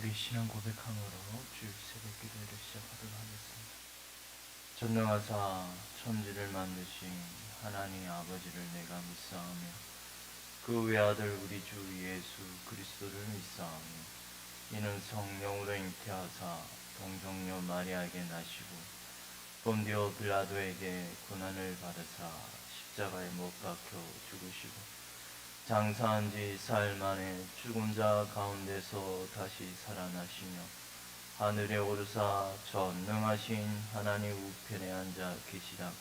우리 신앙 고백함으로 주일 새벽 기도회를 시작하도록 하겠습니다. 전능하사 천지를 만드신 하나님 아버지를 내가 믿사오며 그 외아들 우리 주 예수 그리스도를 믿사오며 이는 성령으로 잉태하사 동정녀 마리아에게 나시고 본디오 빌라도에게 고난을 받으사 십자가에 못 박혀 죽으시고 장사한 지 사흘 만에 죽은 자 가운데서 다시 살아나시며 하늘에 오르사 전능하신 하나님 우편에 앉아 계시다가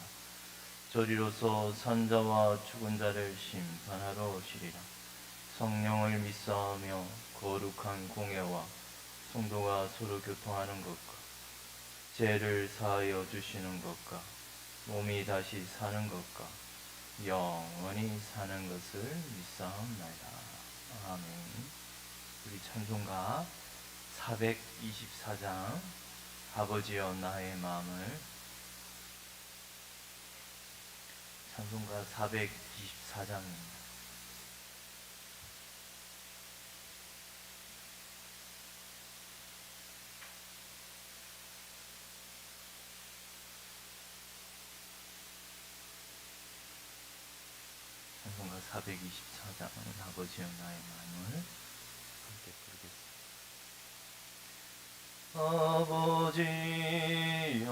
저리로서 산자와 죽은 자를 심판하러 오시리라. 성령을 믿사오며 거룩한 공예와 성도가 서로 교통하는 것과 죄를 사하여 주시는 것과 몸이 다시 사는 것과 영원히 사는 것을 믿사옵나이다. 아멘. 우리 찬송가 424장 아버지여 나의 마음을, 찬송가 424장입니다. 찬송가 424장 아버지여 나의 마음을 함께 부르겠습니다. 아버지여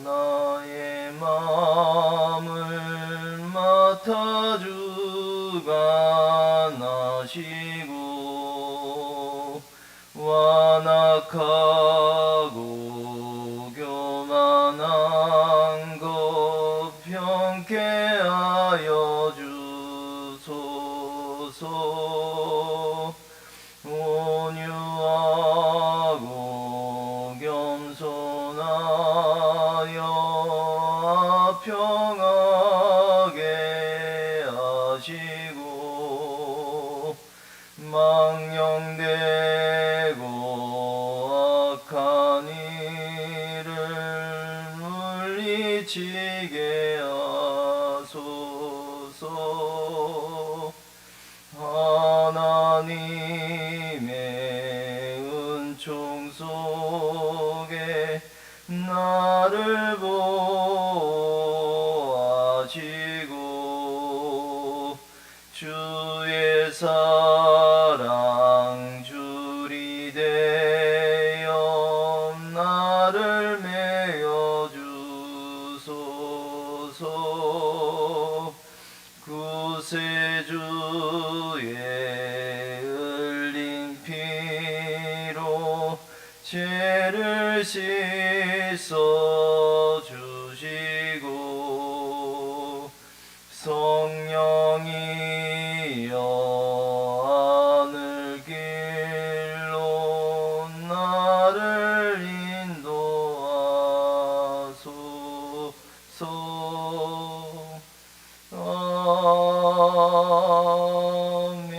나의 마음을 맡아주가 나시고 완악하고 교만한 것 평케 하여 주소서. 온유하고 겸손하여 평하게 하시고 망령되고 악한 일을 물리치게 하소서. 하나님의 은총 속에 나를 보호하시고 주의 사랑 줄이 되어 나를 메어 주소서. 구세주의 흘린 피로 죄를 씻어 주시고 성령이여 하늘 길로 나를 인도하소서. 아멘.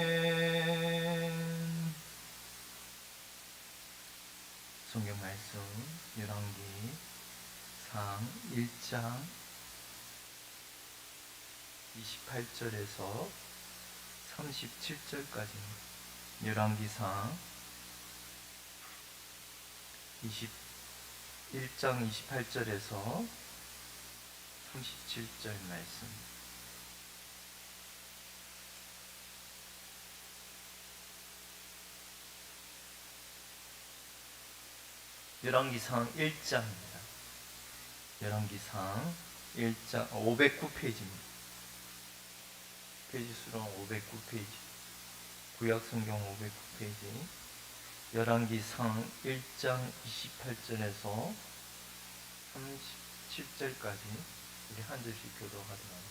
성경 말씀 열왕기상 1장 28절에서 37절까지입니다. 열왕기상 1장 28절에서 37절 말씀. 열왕기상 1장입니다. 열왕기상 1장 509페이지입니다. 페이지 수로 509페이지. 구약성경 509페이지. 열왕기상 1장 28절에서 37절까지 우리 한 절씩 교도하도록 하겠습니다.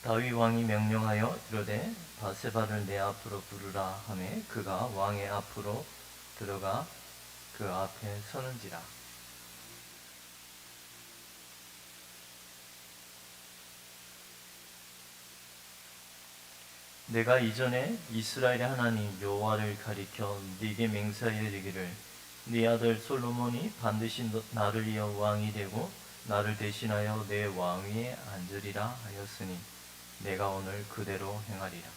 다윗 왕이 명령하여 이르되 바세바를 내 앞으로 부르라 하매 그가 왕의 앞으로 들어가 그 앞에 서는지라. 내가 이전에 이스라엘의 하나님 여호와를 가리켜 네게 맹세하여 이르기를 네 아들 솔로몬이 반드시 나를 이어 왕이 되고 나를 대신하여 내 왕위에 앉으리라 하였으니 내가 오늘 그대로 행하리라.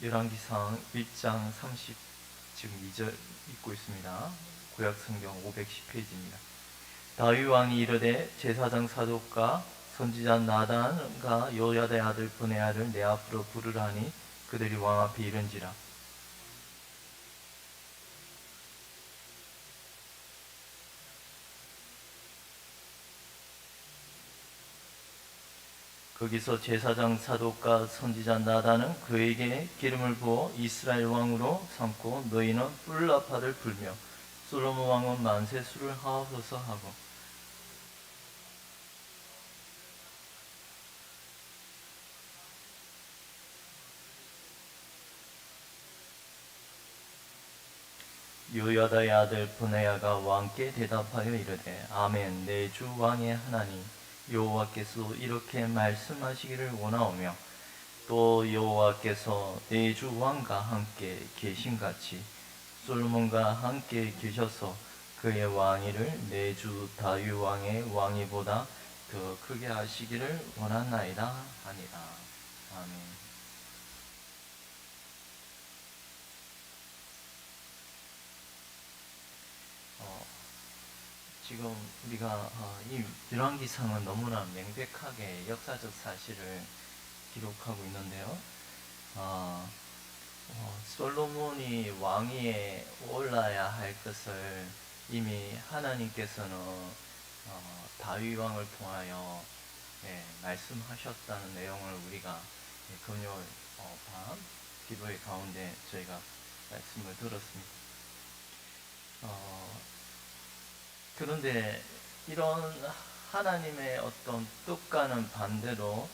열왕기상 1장 30 지금 2절 읽고 있습니다. 구약성경 510페이지입니다. 다윗 왕이 이르되 제사장 사독과 선지자 나단과 요야다의 아들 브네아를 내 앞으로 부르라 하니 그들이 왕 앞에 이른지라. 거기서 제사장 사독과 선지자 나단은 그에게 기름을 부어 이스라엘 왕으로 삼고 너희는 뿔라파를 불며 솔로몬 왕은 만세 술을 하옵소서 하고. 요야다의 아들 브네야가 왕께 대답하여 이르되 아멘 내 주 왕의 하나님 여호와께서 이렇게 말씀하시기를 원하오며 또 여호와께서 내 주 왕과 함께 계신같이 솔로몬과 함께 계셔서 그의 왕위를 내 주 다윗 왕의 왕위보다 더 크게 하시기를 원하나이다 하니라. 아멘. 지금 우리가 이 열왕기상은 너무나 명백하게 역사적 사실을 기록하고 있는데요. 솔로몬이 왕위에 올라야 할 것을 이미 하나님께서는 다윗 왕을 통하여 말씀하셨다는 내용을 우리가 금요일 밤 기도회 가운데 저희가 말씀을 들었습니다. 그런데 이런 하나님의 어떤 뜻과는 반대로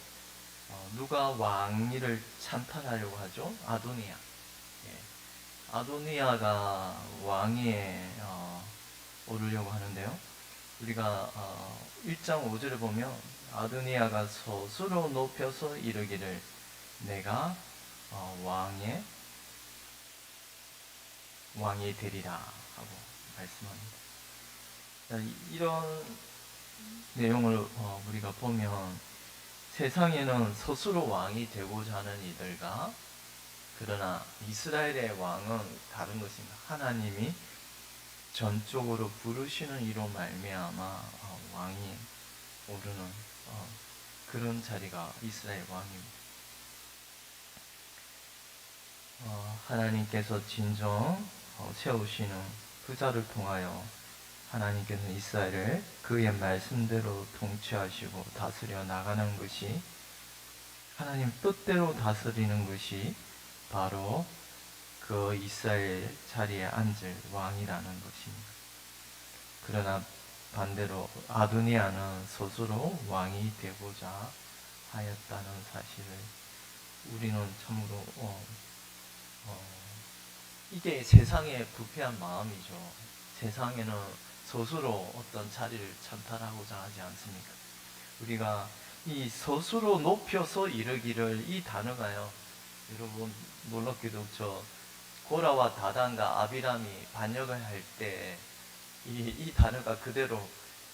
누가 왕위를 찬탈하려고 하죠? 아도니아. 아도니아가 왕위에 오르려고 하는데요. 우리가 1장 5절을 보면 아도니아가 스스로 높여서 이르기를 내가 왕이 되리라 하고 말씀합니다. 이런 내용을 우리가 보면 세상에는 스스로 왕이 되고자 하는 이들과 그러나 이스라엘의 왕은 다른 것입니다. 하나님이 전적으로 부르시는 이로 말미암아 왕이 오르는 그런 자리가 이스라엘 왕입니다. 하나님께서 진정 세우시는 그 자를 통하여 하나님께서는 이스라엘을 그의 말씀대로 통치하시고 다스려 나가는 것이 하나님 뜻대로 다스리는 것이 바로 그 이스라엘 자리에 앉을 왕이라는 것입니다. 그러나 반대로 아도니아는 스스로 왕이 되고자 하였다는 사실을 우리는 참으로 이게 세상의 부패한 마음이죠. 세상에는 스스로 어떤 자리를 찬탈하고자 하지 않습니까? 우리가 이 스스로 높여서 이르기를 이 단어가요. 여러분 놀랍게도 고라와 다단과 아비람이 반역을 할 때 이 단어가 그대로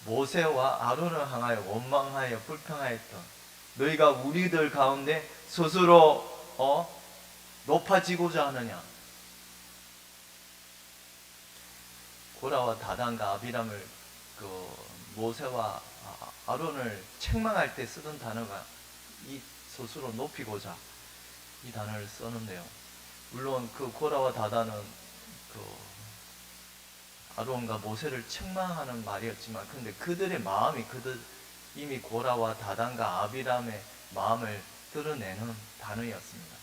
모세와 아론을 향하여 원망하여 불평하였던 너희가 우리들 가운데 스스로 높아지고자 하느냐. 고라와 다단과 아비람을 모세와 아론을 책망할 때 쓰던 단어가 이 스스로 높이고자 이 단어를 쓰는데요. 물론 그 고라와 다단은 아론과 모세를 책망하는 말이었지만 근데 그들의 마음이 이미 고라와 다단과 아비람의 마음을 드러내는 단어였습니다.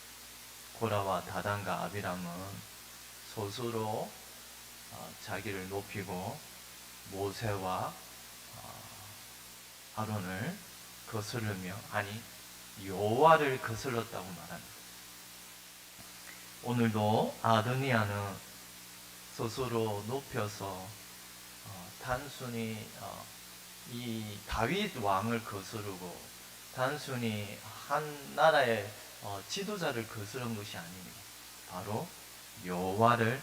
고라와 다단과 아비람은 스스로 자기를 높이고 모세와 아론을 거스르며 여호와를 거슬렀다고 말합니다. 오늘도 아도니아는 스스로 높여서 단순히 이 다윗 왕을 거스르고 단순히 한 나라의 지도자를 거스른 것이 아닙니다. 바로 여호와를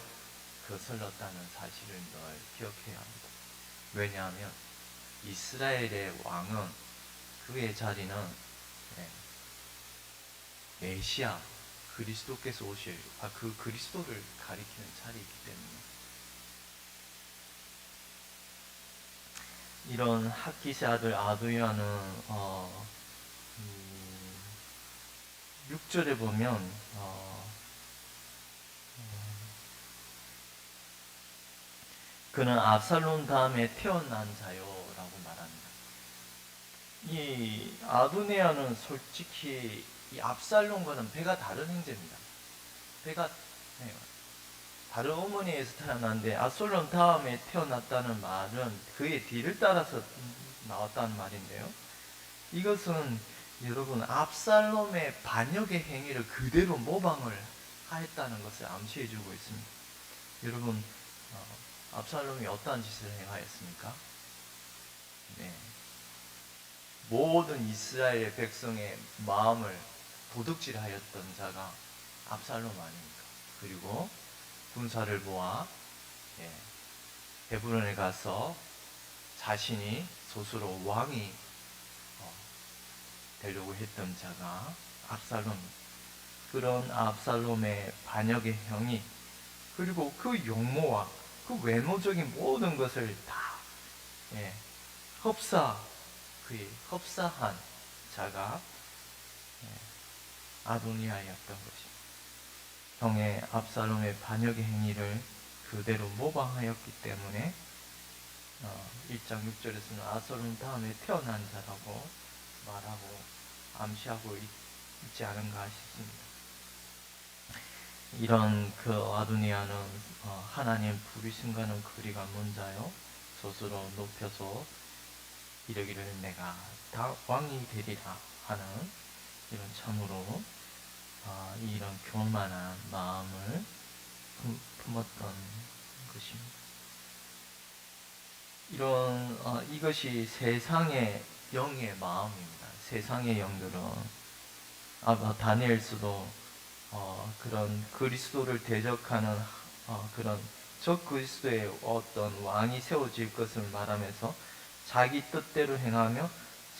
거슬렀다는 사실을 늘 기억해야 합니다. 왜냐하면 이스라엘의 왕은 그의 자리는 메시아 그리스도께서 오실 그 그리스도를 가리키는 자리이기 때문에 이런 학기시 아들 아두야는 6절에 보면 그는 압살롬 다음에 태어난 자요라고 말합니다. 이 아도니아는 솔직히 이 압살롬과는 배가 다른 형제입니다. 배가 다른 어머니에서 태어났는데 압살롬 다음에 태어났다는 말은 그의 뒤를 따라서 나왔다는 말인데요. 이것은 여러분 압살롬의 반역의 행위를 그대로 모방을 하였다는 것을 암시해주고 있습니다. 여러분 압살롬이 어떠한 짓을 행하였습니까? 네. 모든 이스라엘 백성의 마음을 도둑질하였던 자가 압살롬 아닙니까? 그리고 군사를 모아 헤브론에 가서 자신이 스스로 왕이 되려고 했던 자가 압살롬. 그런 압살롬의 반역의 형이 그리고 그 용모와 그 외모적인 모든 것을 다 흡사한 자가 아도니아였던 것입니다. 형의 압살롬의 반역의 행위를 그대로 모방하였기 때문에 1장 6절에서는 압살롬 다음에 태어난 자라고 말하고 암시하고 있지 않은가 싶습니다. 이런 그 아도니아는 하나님 부르심과는 거리가 먼 자요 스스로 높여서 이르기를 내가 다 왕이 되리라 하는 이런 참으로 이런 교만한 마음을 품었던 것입니다. 이것이 세상의 영의 마음입니다. 세상의 영들은 다니엘서도 그런 그리스도를 대적하는 그런 적 그리스도의 어떤 왕이 세워질 것을 말하면서 자기 뜻대로 행하며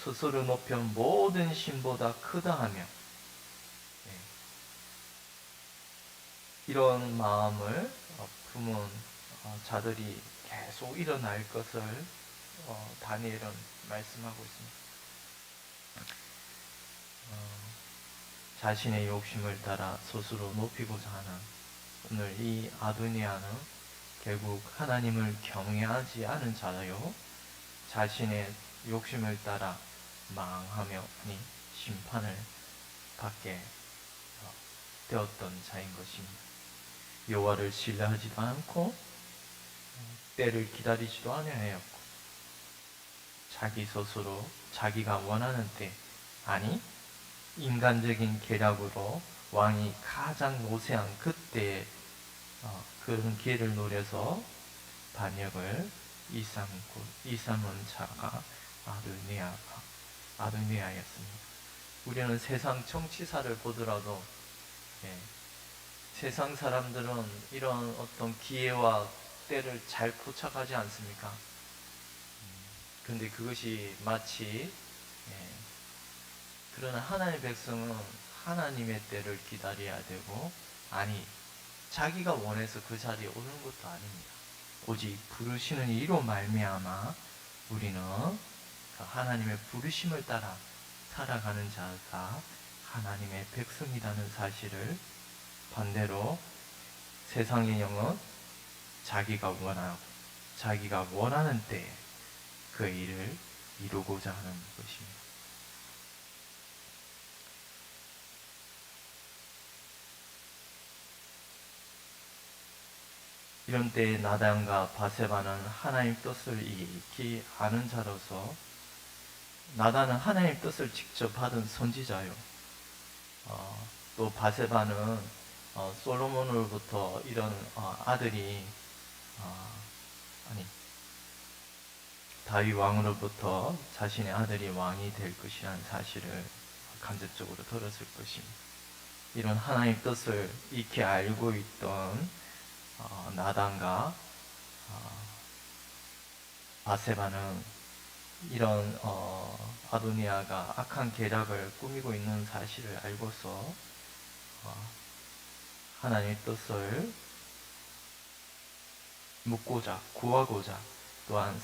스스로 높여 모든 신보다 크다 하며 이런 마음을 품은 자들이 계속 일어날 것을 다니엘은 말씀하고 있습니다. 자신의 욕심을 따라 스스로 높이고자 하는 오늘 이 아도니아는 결국 하나님을 경외하지 않은 자요 자신의 욕심을 따라 망하며 심판을 받게 되었던 자인 것입니다. 여호와를 신뢰하지도 않고 때를 기다리지도 아니하였고 자기 스스로 자기가 원하는 때 인간적인 계략으로 왕이 가장 노쇠한 그때에 그런 기회를 노려서 반역을 일삼은 자가 아도니아였습니다. 우리는 세상 정치사를 보더라도 세상 사람들은 이런 어떤 기회와 때를 잘 포착하지 않습니까? 그런데 그것이 마치 그러나 하나님의 백성은 하나님의 때를 기다려야 되고 자기가 원해서 그 자리에 오르는 것도 아닙니다. 오직 부르시는 이로 말미암아 우리는 하나님의 부르심을 따라 살아가는 자가 하나님의 백성이라는 사실을 반대로 세상의 영은 자기가 원하는 때에 그 일을 이루고자 하는 것입니다. 이런 때에 나단과 바세바는 하나님 뜻을 익히 아는 자로서 나단은 하나님 뜻을 직접 받은 선지자요. 또 바세바는 솔로몬으로부터 이런 아들이 다윗 왕으로부터 자신의 아들이 왕이 될 것이라는 사실을 간접적으로 들었을 것입니다. 이런 하나님 뜻을 익히 알고 있던 나단과 바세바는 이런 아도니아가 악한 계략을 꾸미고 있는 사실을 알고서 하나님의 뜻을 묻고자 구하고자 또한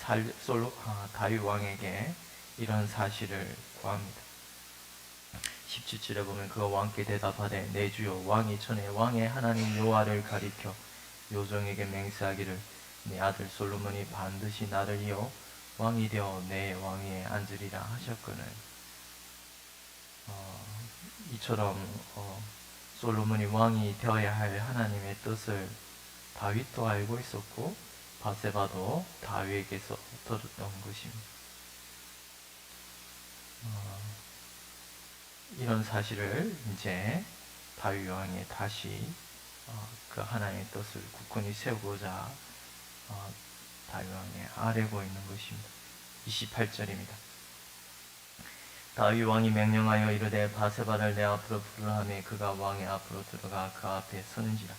다윗 왕에게 이런 사실을 구합니다. 17절에 보면 그가 왕께 대답하되 내 주여 왕이 전에 왕의 하나님 여호와를 가리켜 요정에게 맹세하기를 내 아들 솔로몬이 반드시 나를 이어 왕이 되어 내 왕위에 앉으리라 하셨거늘. 이처럼 솔로몬이 왕이 되어야 할 하나님의 뜻을 다윗도 알고 있었고 바세바도 다윗에게서 들었던 것입니다. 이런 사실을 이제 다윗 왕이 다시 그 하나님의 뜻을 굳건히 세우고자 다윗 왕이 아뢰고 있는 것입니다. 28절입니다. 다윗 왕이 명령하여 이르되 바세바를 내 앞으로 부르라 하매 그가 왕의 앞으로 들어가 그 앞에 서는지라.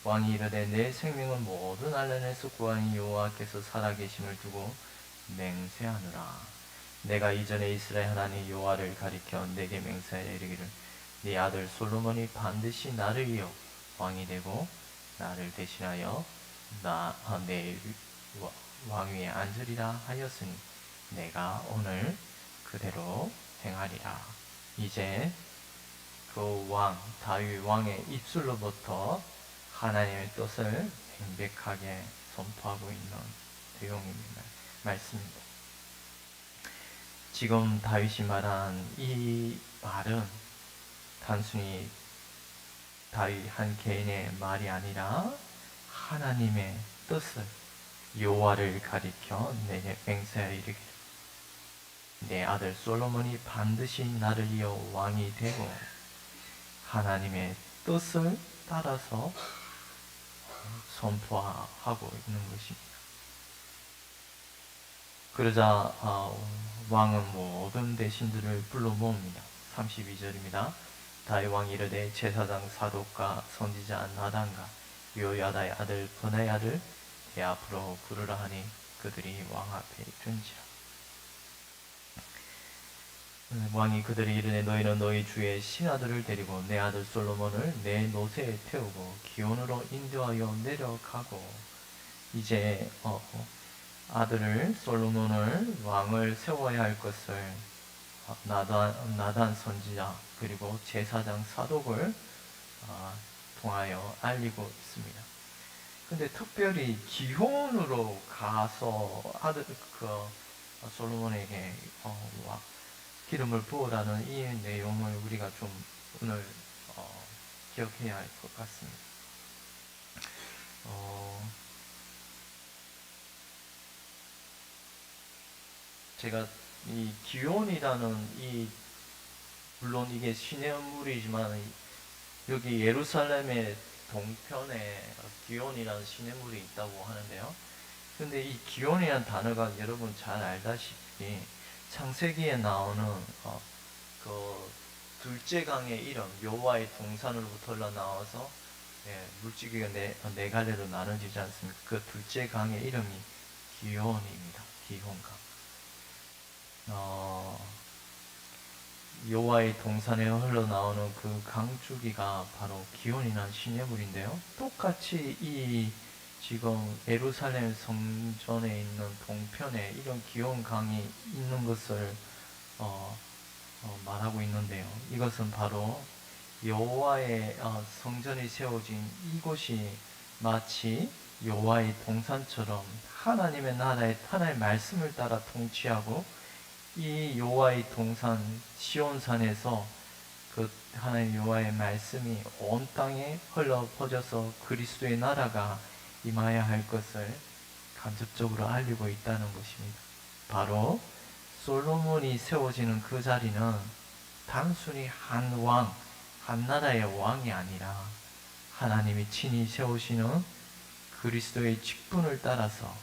왕이 이르되 내 생명은 모든 알란에서 구하니 여호와께서 살아계심을 두고 맹세하노라. 내가 이전에 이스라엘 하나님 여호와를 가리켜 내게 맹세하여 이르기를 네 아들 솔로몬이 반드시 나를 이어 왕이 되고 나를 대신하여 내 왕위에 앉으리라 하였으니 내가 오늘 그대로 행하리라. 이제 그 다윗 왕의 입술로부터 하나님의 뜻을 명백하게 선포하고 있는 내용입니다. 말씀입니다. 지금 다윗이 말한 이 말은 단순히 다윗 한 개인의 말이 아니라 하나님의 뜻을 여호와를 가리켜 내게 맹세하여 이르기를 내 아들 솔로몬이 반드시 나를 이어 왕이 되고 하나님의 뜻을 따라서 선포하고 있는 것입니다. 그러자 왕은 모든 대신들을 불러 모읍니다. 32절입니다. 다윗 왕이 이르되 제사장 사독과 선지자 나단과 요야다의 아들 브나야를 내 앞으로 부르라 하니 그들이 왕 앞에 있은지라. 왕이 그들이 이르되 너희는 너희 주의 신하들을 데리고 내 아들 솔로몬을 내 노새에 태우고 기온으로 인도하여 내려가고. 이제 아들을 솔로몬을 왕을 세워야 할 것을 나단 선지자 그리고 제사장 사독을 통하여 알리고 있습니다. 근데 특별히 기혼으로 가서 솔로몬에게 기름을 부으라는 이 내용을 우리가 좀 오늘 기억해야 할 것 같습니다. 제가 이 기온이라는 물론 이게 시냇물이지만 여기 예루살렘의 동편에 기온이라는 시냇물이 있다고 하는데요. 근데 이 기온이라는 단어가 여러분 잘 알다시피 창세기에 나오는 그 둘째 강의 이름 여호와의 동산으로부터 흘러나와서 물지기가 네 갈래로 나눠지지 않습니까? 그 둘째 강의 이름이 기온입니다. 기온강. 여호와의 동산에 흘러나오는 그 강줄기가 바로 기온이라는 시냇물인데요. 똑같이 이 지금 예루살렘 성전에 있는 동편에 이런 기온 강이 있는 것을 말하고 있는데요. 이것은 바로 여호와의 성전이 세워진 이곳이 마치 여호와의 동산처럼 하나님의 나라의 하나님의 말씀을 따라 통치하고 이 여호와의 동산 시온산에서 그 하나님 여호와의 말씀이 온 땅에 흘러 퍼져서 그리스도의 나라가 임하여야 할 것을 간접적으로 알리고 있다는 것입니다. 바로 솔로몬이 세워지는 그 자리는 단순히 한 왕, 한 나라의 왕이 아니라 하나님이 친히 세우시는 그리스도의 직분을 따라서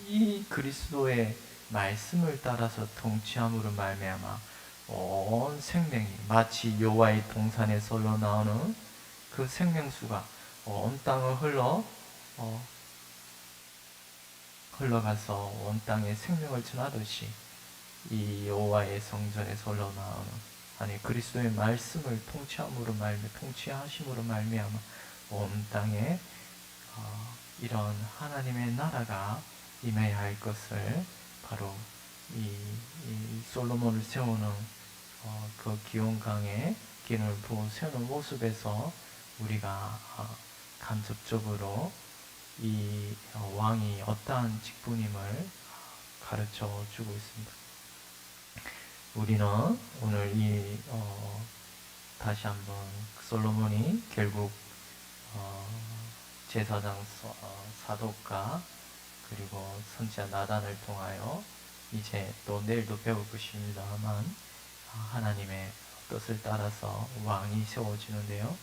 이 그리스도의 말씀을 따라서 통치함으로 말미암아 온 생명이 마치 여호와의 동산에 흘러 나오는 그 생명수가 온 땅을 흘러가서 온 땅에 생명을 전하듯이 이 여호와의 성전에서 흘러나오는 아니 그리스도의 말씀을 통치하심으로 말미암아 온 땅에 이런 하나님의 나라가 임해야 할 것을 바로 이 솔로몬을 세우는 그 기온강에 기운을 부어 세우는 모습에서 우리가 간접적으로 이 왕이 어떠한 직분임을 가르쳐 주고 있습니다. 우리는 오늘 다시 한번 솔로몬이 결국 제사장 사독과 그리고 선지자 나단을 통하여 이제 또 내일도 배울 것입니다만 하나님의 뜻을 따라서 왕이 세워지는데요.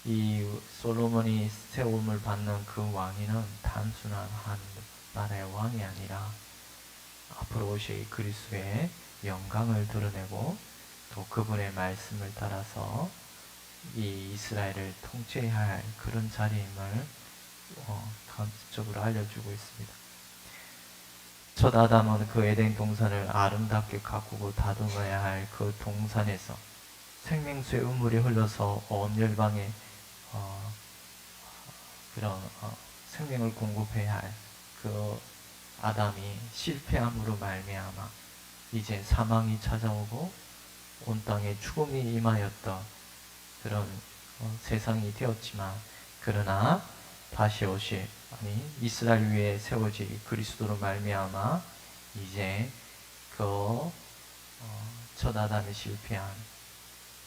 이 솔로몬이 세움을 받는 그 왕위는 단순한 한 나라의 왕이 아니라 앞으로 오실 그리스도의 영광을 드러내고 또 그분의 말씀을 따라서 이 이스라엘을 통치해야 할 그런 자리임을 간접적으로 알려주고 있습니다. 첫 아담은 그 에덴 동산을 아름답게 가꾸고 다듬어야 할 그 동산에서 생명수의 우물이 흘러서 온 열방에 그런 생명을 공급해야 할 그 아담이 실패함으로 말미암아 이제 사망이 찾아오고 온 땅에 죽음이 임하였던 그런 세상이 되었지만 그러나 다시 오실 이스라엘 위에 세워질 그리스도로 말미암아 이제 그 첫 아담이 실패한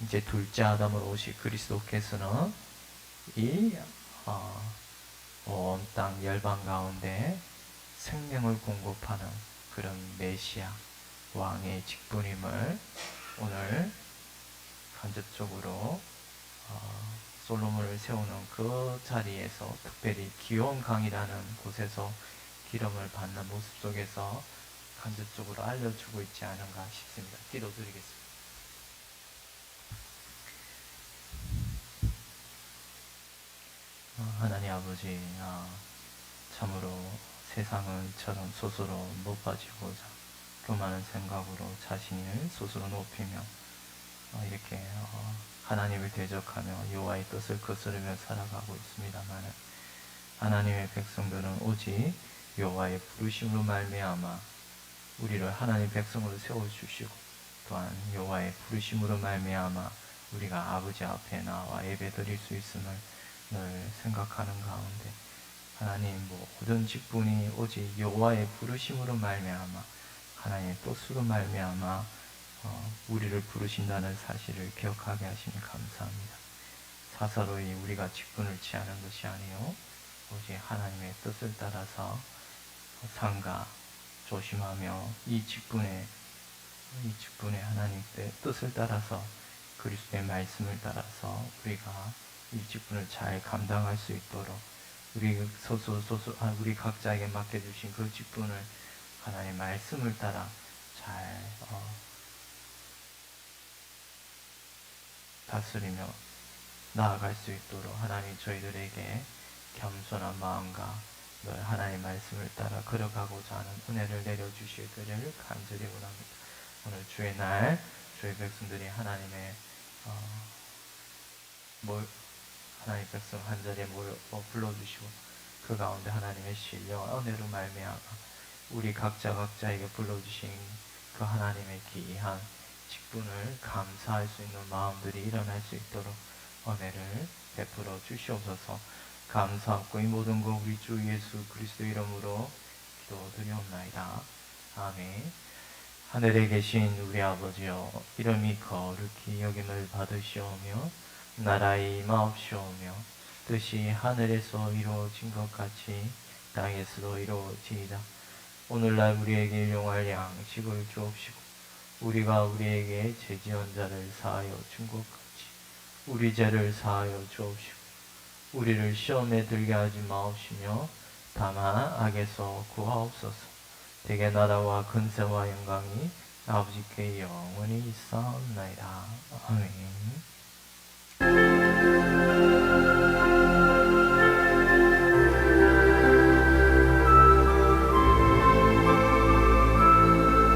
이제 둘째 아담으로 오실 그리스도께서는 이 온 땅 열방 가운데 생명을 공급하는 그런 메시아 왕의 직분임을 오늘 간접적으로 솔로몬을 세우는 그 자리에서 특별히 기온강이라는 곳에서 기름을 받는 모습 속에서 간접적으로 알려주고 있지 않은가 싶습니다. 기도드리겠습니다. 하나님 아버지, 참으로 세상을 저런 스스로 높아지고자 교만한 생각으로 자신을 스스로 높이며 이렇게 하나님을 대적하며 여호와의 뜻을 거스르며 살아가고 있습니다만 하나님의 백성들은 오직 여호와의 부르심으로 말미암아 우리를 하나님 백성으로 세워주시고 또한 여호와의 부르심으로 말미암아 우리가 아버지 앞에 나와 예배드릴 수 있음을 늘 생각하는 가운데 하나님 모든 직분이 오직 여호와의 부르심으로 말미암아 하나님의 뜻으로 말미암아 우리를 부르신다는 사실을 기억하게 하시니 감사합니다. 사사로이 우리가 직분을 취하는 것이 아니요 오직 하나님의 뜻을 따라서 상가 조심하며 이 직분의 하나님의 뜻을 따라서 그리스도의 말씀을 따라서 우리가 이 직분을 잘 감당할 수 있도록 우리 각자에게 맡겨주신 그 직분을 하나님의 말씀을 따라 잘 다스리며 나아갈 수 있도록 하나님 저희들에게 겸손한 마음과 늘 하나님의 말씀을 따라 걸어가고자 하는 은혜를 내려주시기를 간절히 원합니다. 오늘 주의 날 주의 백성들이 하나님의 하나님 백성 한자리에 불러주시고 그 가운데 하나님의 신령 은혜로 말미암아 우리 각자에게 불러주신 그 하나님의 귀한 직분을 감사할 수 있는 마음들이 일어날 수 있도록 은혜를 베풀어 주시옵소서. 감사하고 이 모든 것 우리 주 예수 그리스도 이름으로 기도드리옵나이다. 아멘. 하늘에 계신 우리 아버지여 이름이 거룩히 여김을 받으시오며 나라의 임하옵시오며 뜻이 하늘에서 이루어진 것 같이 땅에서도 이루어지이다. 오늘날 우리에게 일용할 양식을 주옵시고 우리가 우리에게 죄지은 자를 사하여 준 것 같이 우리 죄를 사하여 주옵시고 우리를 시험에 들게 하지 마옵시며 다만 악에서 구하옵소서. 대개 나라와 근세와 영광이 아버지께 영원히 있사옵나이다. 아멘.